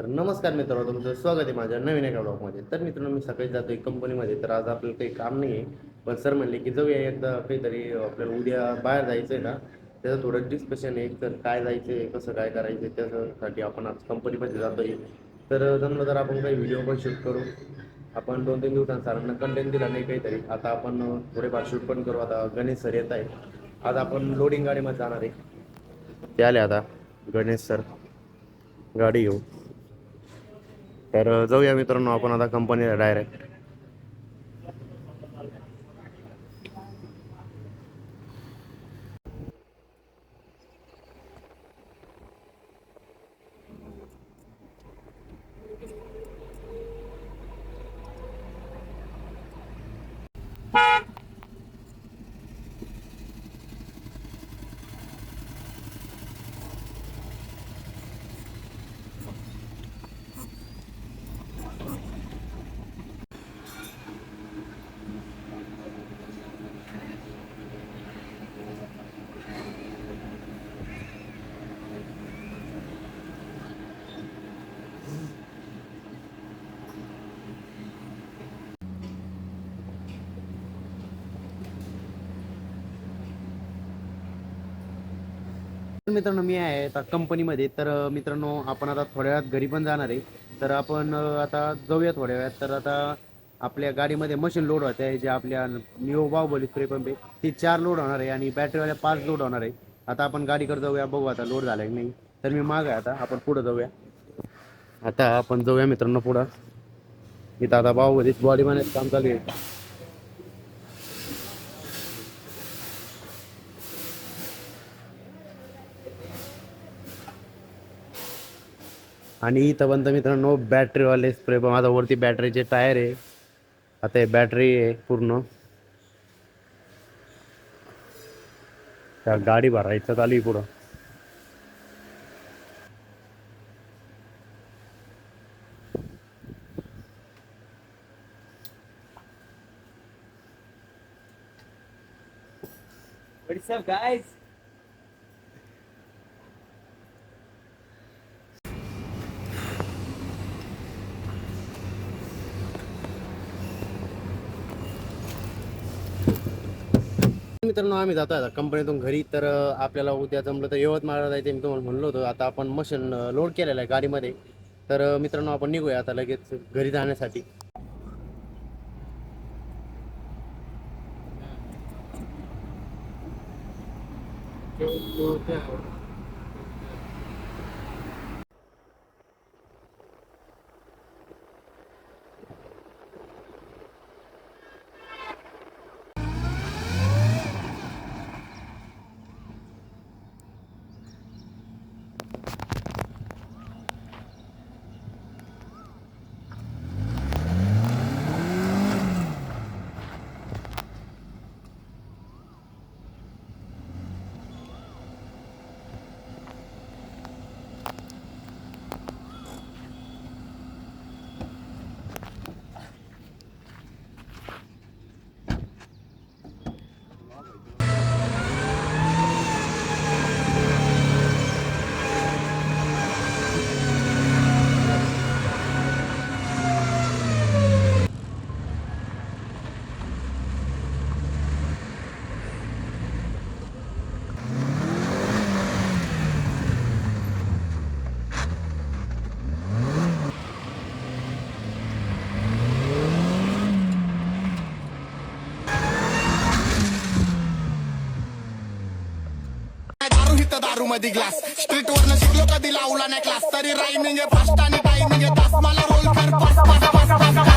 तर नमस्कार मित्रांनो, तुमचं स्वागत आहे माझ्या नवीन एका ब्लॉगमध्ये. तर मित्रांनो, मी सकाळी जातोय कंपनीमध्ये. तर आज आपल्याला काही काम नाही आहे, पण सर म्हणले की जाऊया एकदा काहीतरी. आपल्याला उद्या बाहेर जायचं आहे ना, त्याचं थोडं डिस्कशन आहे. तर काय जायचं आहे, कसं काय करायचं आहे, त्याच्यासाठी आपण आज कंपनीमध्ये जातोय. तर जमलं तर आपण काही व्हिडिओ पण शूट करू. आपण 2-3 दिवसांत सरांना कंटेंट दिला नाही काहीतरी. आता आपण थोडेफार शूट पण करू. आता गणेश सर येत आहे. आज आपण लोडिंग गाडीमध्ये जाणार आहे. ते आले आता गणेश सर गाडी घेऊ. तर जाऊया मित्रांनो आपण आता कंपनीला डायरेक्ट. मित्रांनो, मी आहे आता कंपनीमध्ये. तर मित्रांनो, आपण आता थोड्या वेळात घरी पण जाणार आहे. तर आपण आता जाऊया थोड्या वेळात. तर आता आपल्या गाडीमध्ये मशीन लोड होते आहे, जे आपल्या निओ बाहुबली स्प्रे पंप आहे, ती 4 लोड होणार आहे आणि बॅटरीवाल्या 5 लोड होणार आहे. आता आपण गाडीकडे जाऊया, बघू आता लोड झाला की नाही. तर मी माग आहे, आता आपण पुढं जाऊया. आता आपण जाऊया मित्रांनो पुढं. इथं आता बाहुबली बॉडी बनायचं काम चालू आहे. आणि इथं पण तर मित्रांनो बॅटरीवाले स्प्रे पंप. आता वरती बॅटरीचे टायर आहे. आता हे बॅटरी आहे पूर्ण. त्या गाडी भरायचं चालू आहे पुढं. What's up, guys? मित्रांनो, आम्ही जातो आता कंपनीतून घरी. तर आपल्याला उद्या जमलं तर यवतमाळला जायचं मी तुम्हाला म्हणलो होतो. आता आपण मशीन लोड केलेलं आहे गाडीमध्ये. तर मित्रांनो, आपण निघूया आता लगेच घरी जाण्यासाठी. दारू मध्ये ग्लास स्ट्रीट वरनं शिकलो कधी लावला नाही क्लास तरी रायमिंग फास्ट आणि टायमिंग तास मला रोल कर पास पास पास पास